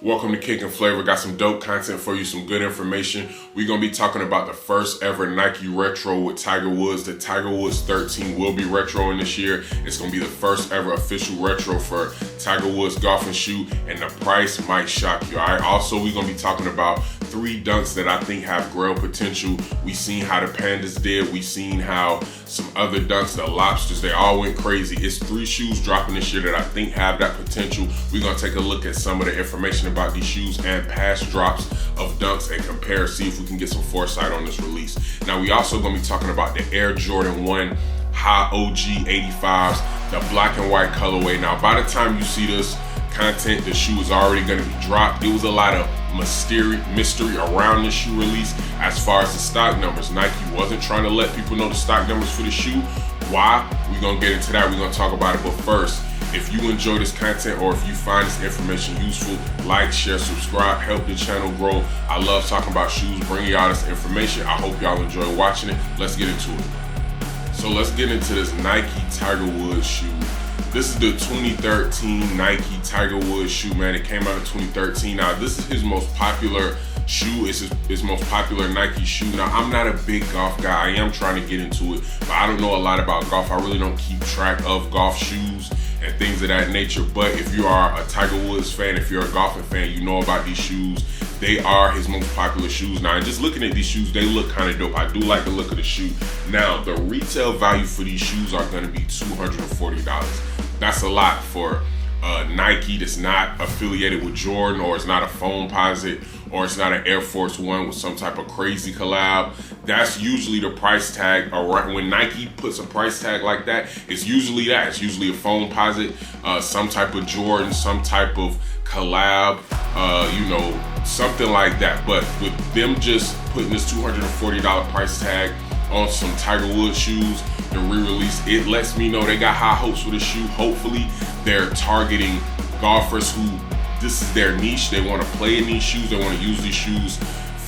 Welcome to Kick and Flavor. Got some dope content for you, some good information. We're going to be talking about the first ever Nike Retro with Tiger Woods. The Tiger Woods 13 will be retroing this year. It's going to be the first ever official retro for Tiger Woods golfing shoe, and the price might shock you. All right. Also, we're going to be talking about 3 dunks that I think have grail potential. We seen how the Pandas did. We seen how some other dunks, the Lobsters, they all went crazy. It's 3 shoes dropping this year that I think have that potential. We're going to take a look at some of the information about these shoes and past drops of dunks and compare, see if we can get some foresight on this release. Now, we also going to be talking about the Air Jordan 1 High OG 85s, the black and white colorway. Now, by the time you see this content, the shoe is already going to be dropped. There was a lot of mystery around this shoe release as far as the stock numbers. Nike wasn't trying to let people know the stock numbers for the shoe. Why? We're going to get into that. We're going to talk about it. But first, if you enjoy this content or if you find this information useful, like, share, subscribe, help the channel grow. I love talking about shoes, bringing y'all this information. I hope y'all enjoy watching it. Let's get into it. So let's get into this Nike Tiger Woods shoe. This is the 2013 Nike Tiger Woods shoe, man. It came out in 2013. Now, this is his most popular shoe. It's his most popular Nike shoe. Now, I'm not a big golf guy. I am trying to get into it, but I don't know a lot about golf. I really don't keep track of golf shoes and things of that nature. But if you are a Tiger Woods fan, if you're a golfing fan, you know about these shoes. They are his most popular shoes. Now, just looking at these shoes, they look kind of dope. I do like the look of the shoe. Now, the retail value for these shoes are going to be $240. That's a lot for Nike that's not affiliated with Jordan, or it's not a Foamposite, or it's not an Air Force One with some type of crazy collab. That's usually the price tag. When Nike puts a price tag like that, it's usually that. It's usually a Foamposite, some type of Jordan, some type of collab, something like that. But with them just putting this $240 price tag on some Tiger Woods shoes, the re-release, it lets me know they got high hopes for the shoe. Hopefully they're targeting golfers who this is their niche. They want to play in these shoes. They want to use these shoes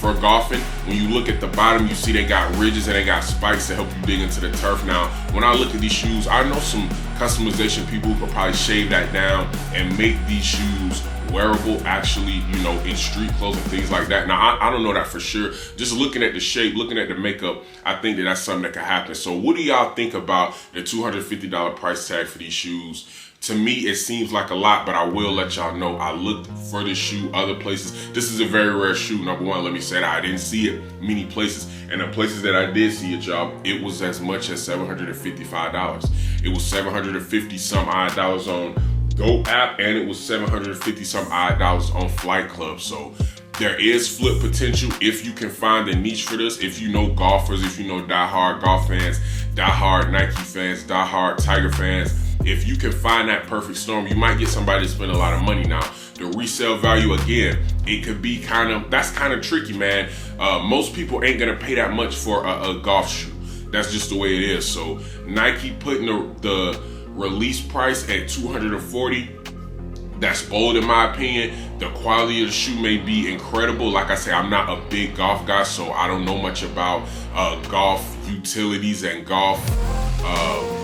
for golfing. When you look at the bottom, you see they got ridges and they got spikes to help you dig into the turf. Now, when I look at these shoes, I know some customization people who could probably shave that down and make these shoes wearable, actually, in street clothes and things like that. Now, I don't know that for sure. Just looking at the shape, looking at the makeup, I think that that's something that could happen. So what do y'all think about the $250 price tag for these shoes? To me, it seems like a lot, but I will let y'all know. I looked for this shoe other places. This is a very rare shoe, number one. Let me say that. I didn't see it many places. And the places that I did see it, y'all, it was as much as $755. It was 750 some odd dollars on Go app, and it was 750 some odd dollars on Flight Club. So there is flip potential if you can find a niche for this. If you know golfers, if you know diehard golf fans, diehard Nike fans, diehard Tiger fans, if you can find that perfect storm, you might get somebody to spend a lot of money. Now, the resale value, again, it could be that's kind of tricky, man. Most people ain't gonna pay that much for a golf shoe. That's just the way it is. So Nike putting the release price at $240, that's bold in my opinion. The quality of the shoe may be incredible. Like I say, I'm not a big golf guy, so I don't know much about golf utilities and golf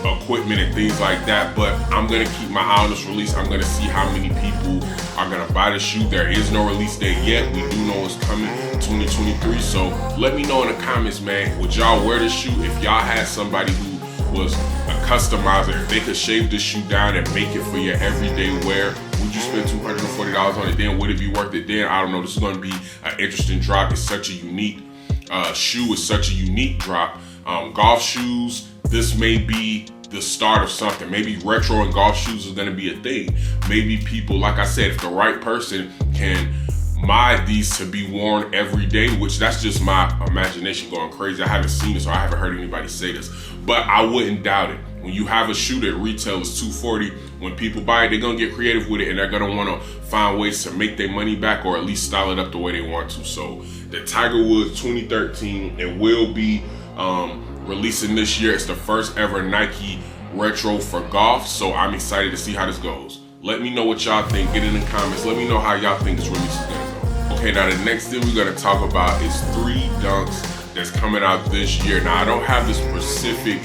equipment and things like that, but I'm gonna keep my eye on this release. I'm gonna see how many people are gonna buy the shoe. There is no release date yet. We do know it's coming 2023, so let me know in the comments, man, would y'all wear this shoe if y'all had somebody who was a customizer? If they could shave this shoe down and make it for your everyday wear, would you spend $240 on it? Then would it be worth it? Then I don't know. This is going to be an interesting drop. It's such a unique shoe. It's such a unique drop. Golf shoes, this may be the start of something. Maybe retro and golf shoes is going to be a thing. Maybe people, like I said, if the right person can mod these to be worn every day, which that's just my imagination going crazy. I haven't seen this, or I haven't heard anybody say this, but I wouldn't doubt it. When you have a shoe that retails $240, when people buy it, they're gonna get creative with it, and they're gonna want to find ways to make their money back, or at least style it up the way they want to. So the Tiger Woods 2013, it will be releasing this year. It's the first ever Nike retro for golf, so I'm excited to see how this goes. Let me know what y'all think. Get in the comments. Let me know how y'all think this release is gonna go. Okay, now the next thing we're gonna talk about is 3 dunks that's coming out this year. Now, I don't have the specific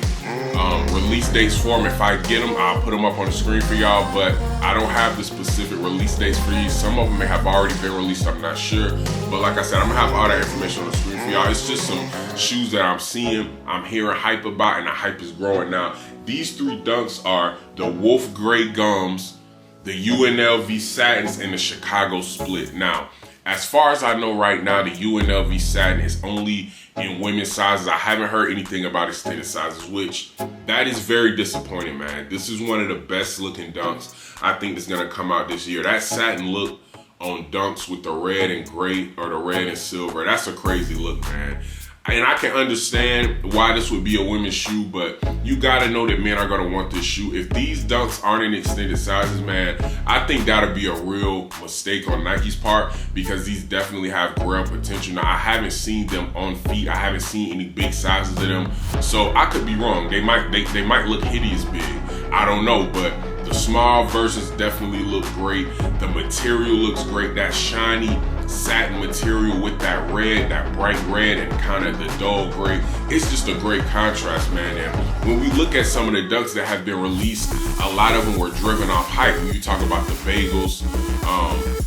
release dates for them. If I get them, I'll put them up on the screen for y'all, but I don't have the specific release dates for these. Some of them may have already been released, I'm not sure. But like I said, I'm gonna have all that information on the screen for y'all. It's just some shoes that I'm seeing, I'm hearing hype about, and the hype is growing now. These 3 dunks are the Wolf Gray Gums, the UNLV Satins, and the Chicago Split. Now, as far as I know right now, the UNLV Satin is only in women's sizes. I haven't heard anything about extended sizes, which that is very disappointing, man. This is one of the best looking dunks I think that's gonna come out this year. That satin look on dunks with the red and gray, or the red and silver, that's a crazy look, man. And I can understand why this would be a women's shoe, but you gotta know that men are gonna want this shoe. If these dunks aren't in extended sizes, man, I think that'll be a real mistake on Nike's part, because these definitely have grail potential. Now, I haven't seen them on feet. I haven't seen any big sizes of them, so I could be wrong. They might look hideous big. I don't know, but the small versions definitely look great. The material looks great. That shiny satin material with that red, that bright red, and kind of the dull gray. It's just a great contrast, man. And when we look at some of the dunks that have been released, a lot of them were driven off hype. When you talk about the bagels,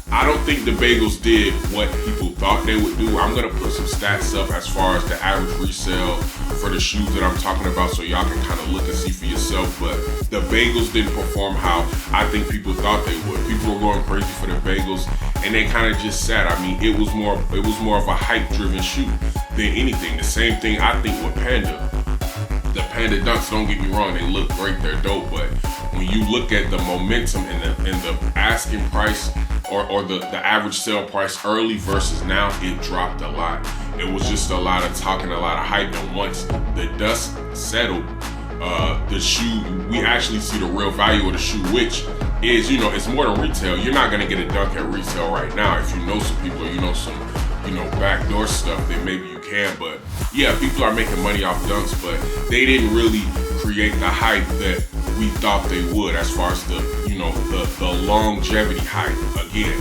I don't think the bagels did what people thought they would do. I'm gonna put some stats up as far as the average resale for the shoes that I'm talking about, so y'all can kind of look and see for yourself. But the bagels didn't perform how I think people thought they would. People were going crazy for the bagels, and they kind of just sat. I mean, it was more of a hype-driven shoe than anything. The same thing I think with Panda. The Panda dunks, don't get me wrong, they look great, they're dope, but when you look at the momentum and the asking price or the average sale price early versus now, it dropped a lot. It was just a lot of talking, a lot of hype, and once the dust settled, the shoe, we actually see the real value of the shoe, which is, you know, it's more than retail. You're not gonna get a dunk at retail right now. If you know some people, or you know some, you know, backdoor stuff, then maybe you can. But yeah, people are making money off dunks, but they didn't really create the hype that we thought they would, as far as the, you know, the longevity hype. Again,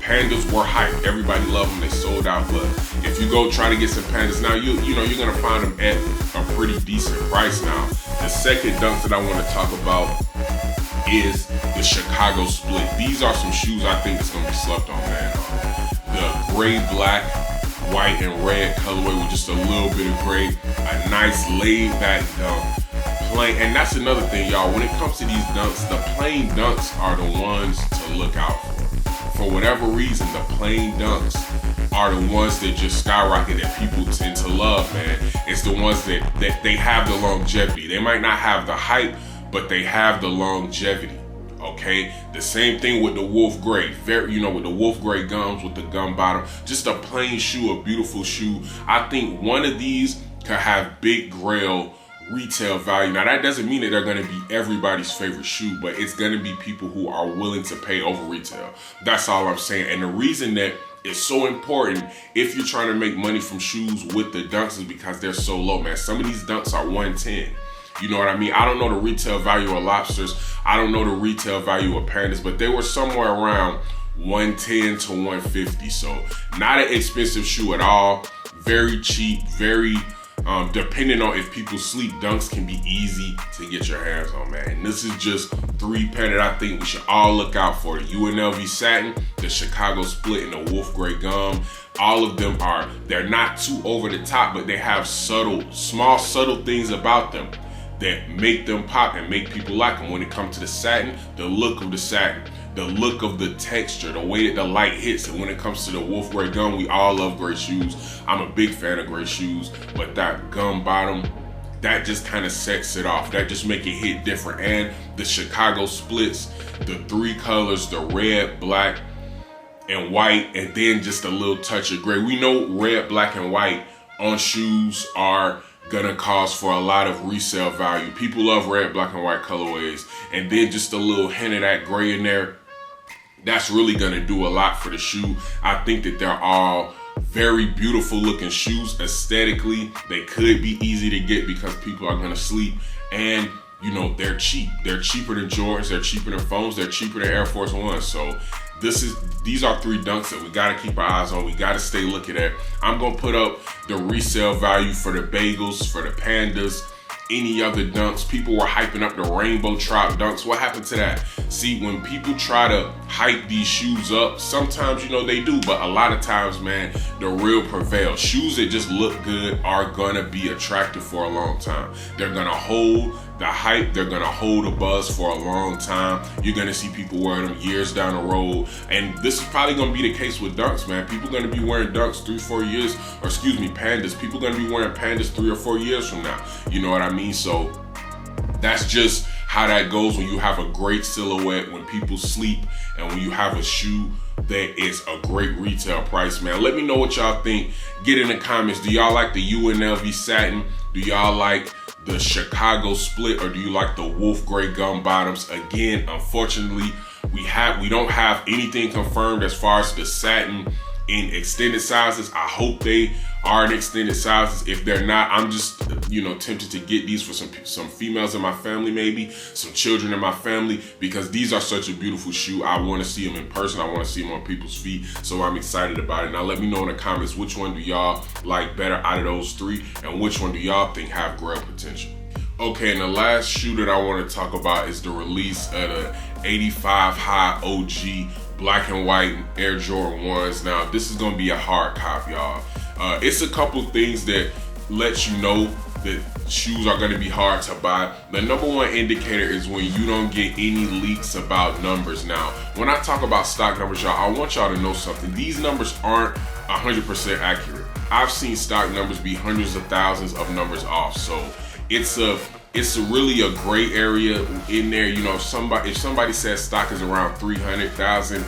Pandas were hype. Everybody loved them. They sold out. But if you go try to get some Pandas now, you know you're gonna find them at a pretty decent price now. The second dunk that I want to talk about is the Chicago Split. These are some shoes I think it's gonna be slept on, man. The gray, black, white, and red colorway with just a little bit of gray. A nice laid back dunk. Plain, and that's another thing, y'all. When it comes to these dunks, the plain dunks are the ones to look out for. For whatever reason, the plain dunks are the ones that just skyrocket, that people tend to love, man. It's the ones that they have the longevity. They might not have the hype, but they have the longevity. Okay, the same thing with the Wolf Gray. Very, you know, with the Wolf Gray gums, with the gum bottom, just a plain shoe, a beautiful shoe. I think one of these could have big grail retail value. Now, that doesn't mean that they're going to be everybody's favorite shoe, but it's going to be people who are willing to pay over retail. That's all I'm saying. And the reason that it's so important if you're trying to make money from shoes with the dunks is because they're so low, man. Some of these dunks are 110. You know what I mean? I don't know the retail value of lobsters. I don't know the retail value of Pandas, but they were somewhere around 110 to 150. So not an expensive shoe at all. Very cheap, very depending on if people sleep, dunks can be easy to get your hands on, man. And this is just 3 pair that I think we should all look out for. The UNLV Satin, the Chicago Split, and the Wolf Gray Gum. All of them they're not too over the top, but they have small subtle things about them that make them pop and make people like them. When it comes to the satin, the look of the satin, the look of the texture, the way that the light hits. And when it comes to the Wolf Gray Gum, we all love gray shoes. I'm a big fan of gray shoes, but that gum bottom, that just kind of sets it off. That just make it hit different. And the Chicago Splits, the 3 colors, the red, black, and white, and then just a little touch of gray. We know red, black, and white on shoes are gonna cause for a lot of resale value. People love red, black, and white colorways, and then just a little hint of that gray in there, that's really gonna do a lot for the shoe. I think that they're all very beautiful looking shoes aesthetically. They could be easy to get because people are gonna sleep, and you know, they're cheap. They're cheaper than Jordans, they're cheaper than Foams, they're cheaper than Air Force Ones. So these are 3 dunks that we gotta keep our eyes on. We gotta stay looking at. I'm gonna put up the resale value for the bagels, for the Pandas, any other dunks. People were hyping up the rainbow trout dunks. What happened to that? See, when people try to hype these shoes up, sometimes, you know, they do, but a lot of times, man, the real prevails. Shoes that just look good are gonna be attractive for a long time. They're gonna hold the hype, they're gonna hold a buzz for a long time. You're gonna see people wearing them years down the road. And this is probably gonna be the case with dunks, man. People gonna be wearing dunks 3-4 years, or excuse me, Pandas. People gonna be wearing Pandas 3 or 4 years from now. You know what I mean? So that's just how that goes when you have a great silhouette, when people sleep, and when you have a shoe that is a great retail price, man. Let me know what y'all think. Get in the comments. Do y'all like the UNLV satin? Do y'all like the Chicago split, or do you like the wolf gray gum bottoms? Again, unfortunately, we don't have anything confirmed as far as the satin in extended sizes. I hope they are in extended sizes. If they're not, I'm just, you know, tempted to get these for some females in my family, maybe some children in my family, because these are such a beautiful shoe. I want to see them in person. I want to see them on people's feet. So I'm excited about it. Now let me know in the comments, which one do y'all like better out of those three, and which one do y'all think have grail potential? Okay, and the last shoe that I want to talk about is the release of the 85 high OG black and white Air Jordan 1s. Now, this is going to be a hard cop, y'all. It's a couple things that let you know that shoes are going to be hard to buy. The number one indicator is when you don't get any leaks about numbers. Now, when I talk about stock numbers, y'all, I want y'all to know something. These numbers aren't 100% accurate. I've seen stock numbers be hundreds of thousands of numbers off. So it's really a gray area in there. You know, if somebody says stock is around 300,000,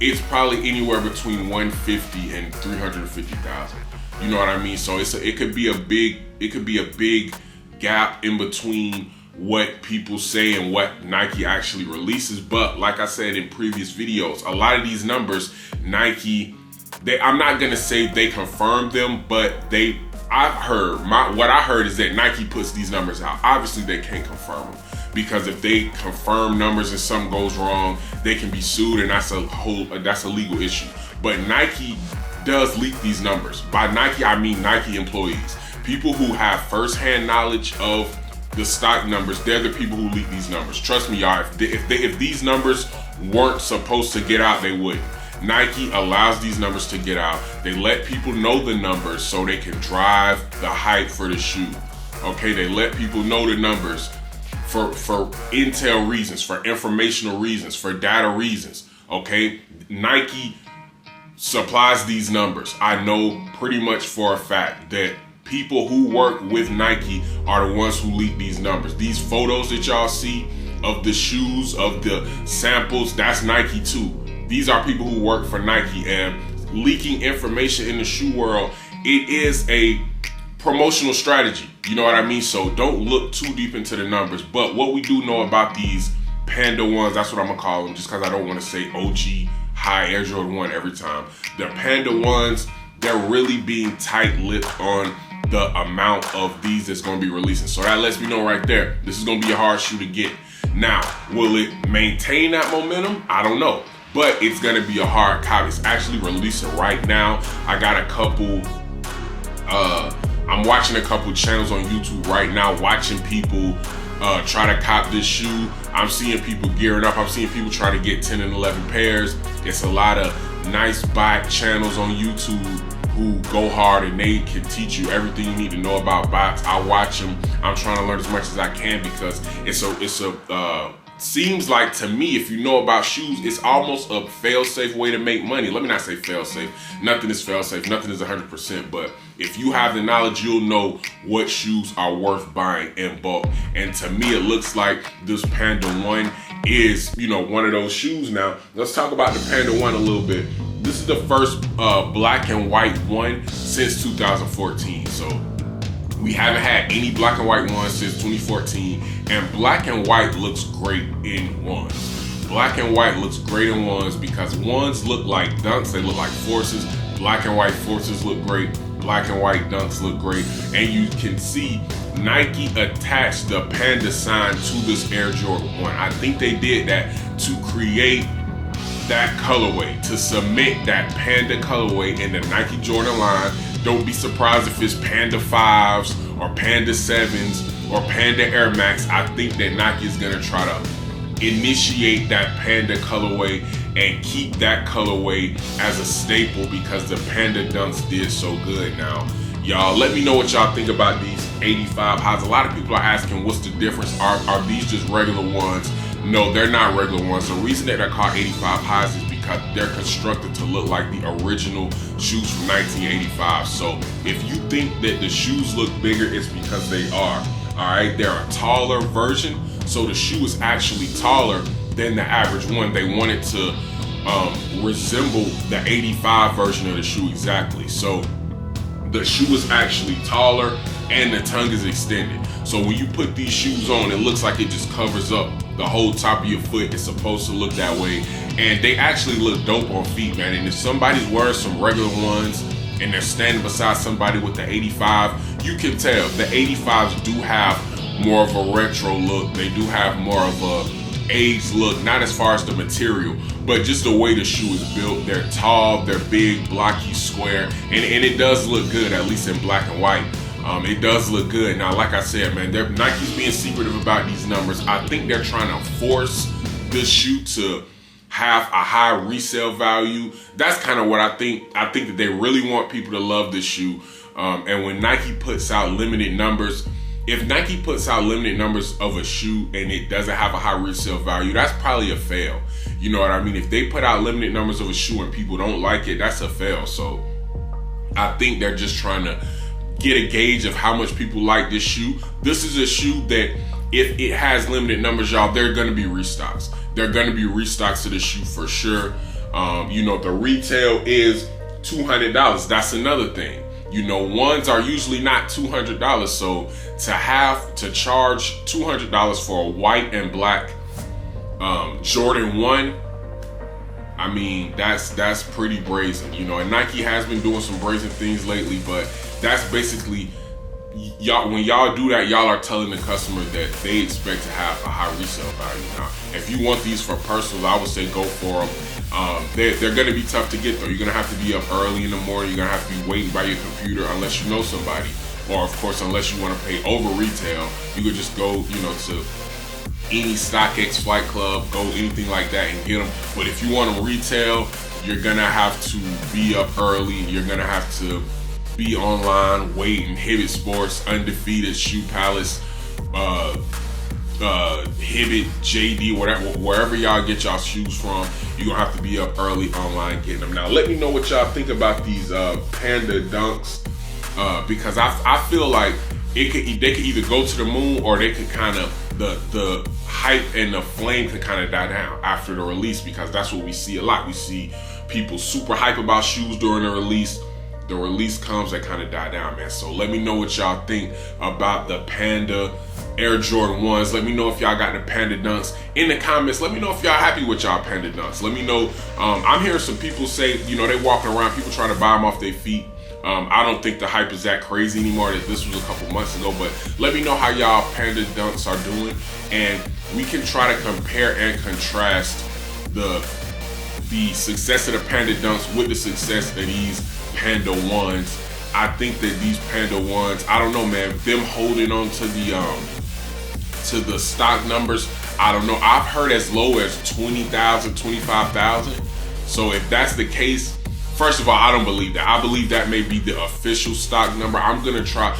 it's probably anywhere between 150 and 350,000. You know what I mean? So it could be a big gap in between what people say and what Nike actually releases. But like I said in previous videos, a lot of these numbers, Nike, I'm not gonna say they confirmed them, but what I heard is that Nike puts these numbers out. Obviously, they can't confirm them, because if they confirm numbers and something goes wrong, they can be sued, and that's a legal issue. But Nike does leak these numbers. By Nike, I mean Nike employees. People who have first-hand knowledge of the stock numbers, they're the people who leak these numbers. Trust me, y'all, if these numbers weren't supposed to get out, they wouldn't. Nike allows these numbers to get out. They let people know the numbers so they can drive the hype for the shoe. Okay, they let people know the numbers for intel reasons, for informational reasons, for data reasons. Okay, Nike supplies these numbers. I know pretty much for a fact that people who work with Nike are the ones who leak these numbers. These photos that y'all see of the shoes, of the samples, that's Nike too. These are people who work for Nike, and leaking information in the shoe world, it is a promotional strategy. You know what I mean? So don't look too deep into the numbers. But what we do know about these Panda 1s, that's what I'm gonna call them, just because I don't want to say OG high Air Jordan 1 every time. The Panda 1s, they're really being tight-lipped on the amount of these that's gonna be releasing. So that lets me know right there, this is gonna be a hard shoe to get. Now, will it maintain that momentum? I don't know. But it's gonna be a hard cop. It's actually releasing right now. I got a couple, I'm watching a couple channels on YouTube right now, watching people try to cop this shoe. I'm seeing people gearing up. I'm seeing people try to get 10 and 11 pairs. It's a lot of nice bot channels on YouTube who go hard, and they can teach you everything you need to know about bots. I watch them. I'm trying to learn as much as I can, because seems like to me, if you know about shoes, it's almost a fail-safe way to make money. Let me not say fail-safe. Nothing is fail-safe. Nothing is 100%. But if you have the knowledge, you'll know what shoes are worth buying in bulk. And to me, it looks like this Panda 1 is, you know, one of those shoes. Now, let's talk about the Panda 1 a little bit. This is the first black and white one since 2014. So we haven't had any black and white ones since 2014, and black and white looks great in ones. Black and white looks great in ones because ones look like dunks, they look like forces. Black and white forces look great. Black and white dunks look great. And you can see Nike attached the Panda sign to this Air Jordan 1. I think they did that to create that colorway, to cement that Panda colorway in the Nike Jordan line. Don't be surprised if it's Panda 5s or Panda 7s or Panda Air Max, I think that Nike is gonna try to initiate that Panda colorway and keep that colorway as a staple because the Panda Dunks did so good. Now, y'all, let me know what y'all think about these 85 highs. A lot of people are asking what's the difference. Are these just regular ones? No, they're not regular ones. The reason that they're called 85 highs is because they're constructed to look like the original shoes from 1985. So if you think that the shoes look bigger, it's because they are. All right, they're a taller version. So the shoe is actually taller than the average one. They want it to resemble the 85 version of the shoe exactly. So the shoe is actually taller and the tongue is extended. So when you put these shoes on, it looks like it just covers up the whole top of your foot. It's supposed to look that way. And they actually look dope on feet, man. And if somebody's wearing some regular ones and they're standing beside somebody with the 85, you can tell the 85s do have more of a retro look. They do have more of a aged look, not as far as the material, but just the way the shoe is built. They're tall, they're big, blocky, square, and it does look good, at least in black and white. It does look good. Now, like I said, man, Nike's being secretive about these numbers. I think they're trying to force this shoe to have a high resale value. That's kind of what I think. I think that they really want people to love this shoe. And when Nike puts out limited numbers, if Nike puts out limited numbers of a shoe and it doesn't have a high resale value, that's probably a fail. You know what I mean? If they put out limited numbers of a shoe and people don't like it, that's a fail. So I think they're just trying to get a gauge of how much people like this shoe. This is a shoe that if it has limited numbers, y'all, they're gonna be restocks. They're gonna be restocks of the shoe for sure. You know, the retail is $200. That's another thing. You know, ones are usually not $200. So to have to charge $200 for a white and black Jordan 1, I mean, that's pretty brazen, you know. And Nike has been doing some brazen things lately, but that's basically, y'all, when y'all do that, y'all are telling the customer that they expect to have a high resale value. Now, if you want these for personals, I would say go for them. They're going to be tough to get though. You're going to have to be up early in the morning. You're going to have to be waiting by your computer unless you know somebody. Or of course, unless you want to pay over retail, you could just go, you know, to any StockX Flight Club, go anything like that and get them. But if you want them retail, you're going to have to be up early. You're going to have to be online, wait, Hibbett Sports, Undefeated, Shoe Palace, Hibbett, JD, whatever, wherever y'all get y'all shoes from, you're gonna have to be up early online getting them. Now, let me know what y'all think about these Panda Dunks, because I feel like they could either go to the moon or they could kind of, the hype and the flame could kind of die down after the release, because that's what we see a lot. We see people super hype about shoes during the release. The release comes, they kind of die down, man. So let me know what y'all think about the Panda Air Jordan 1s. Let me know if y'all got the Panda Dunks in the comments. Let me know if y'all happy with y'all Panda Dunks. Let me know. I'm hearing some people say, you know, they walking around, people trying to buy them off their feet. I don't think the hype is that crazy anymore. That this was a couple months ago, but let me know how y'all Panda Dunks are doing, and we can try to compare and contrast the success of the Panda Dunks with the success of these Panda 1s. I think that these Panda 1s, I don't know, man, them holding on to the stock numbers, I don't know. I've heard as low as 20,000, 25,000. So if that's the case, first of all, I don't believe that. I believe that may be the official stock number. I'm gonna try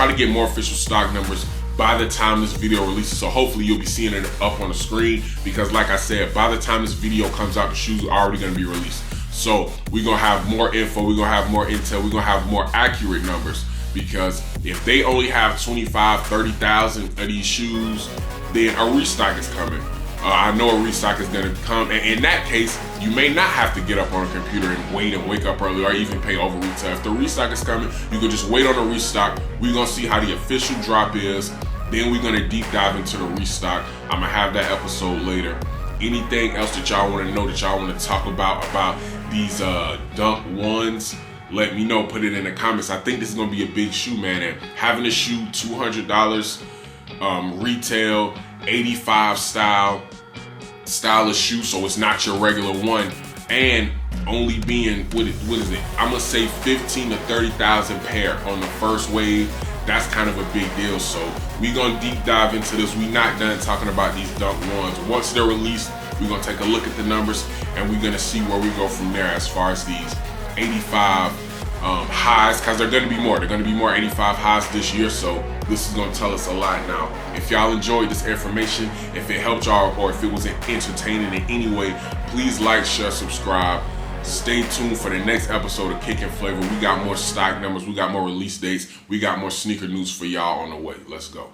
to get more official stock numbers by the time this video releases. So hopefully you'll be seeing it up on the screen, because like I said, by the time this video comes out, the shoes are already gonna be released. So we're gonna have more info, we're gonna have more intel, we're gonna have more accurate numbers, because if they only have 25, 30,000 of these shoes, then a restock is coming. I know a restock is gonna come, and in that case, you may not have to get up on a computer and wait and wake up early or even pay over retail. If the restock is coming, you can just wait on the restock. We're gonna see how the official drop is, then we're gonna deep dive into the restock. I'm gonna have that episode later. Anything else that y'all wanna know, that y'all wanna talk about these Dunk 1s, let me know, put it in the comments. I think this is gonna be a big shoe, man, and having a shoe, $200 retail, 85 style of shoe, so it's not your regular one, and only being, what is it? I'm gonna say 15 to 30,000 pair on the first wave. That's kind of a big deal. So we gonna deep dive into this. We not done talking about these Dunk ones. Once they're released, we're gonna take a look at the numbers and we're gonna see where we go from there as far as these 85 highs, because they're gonna be more. They're gonna be more 85 highs this year. So this is gonna tell us a lot. Now, if y'all enjoyed this information, if it helped y'all, or if it was entertaining in any way, please like, share, subscribe. Stay tuned for the next episode of Kickin' Flavor. We got more stock numbers, we got more release dates, we got more sneaker news for y'all on the way. Let's go.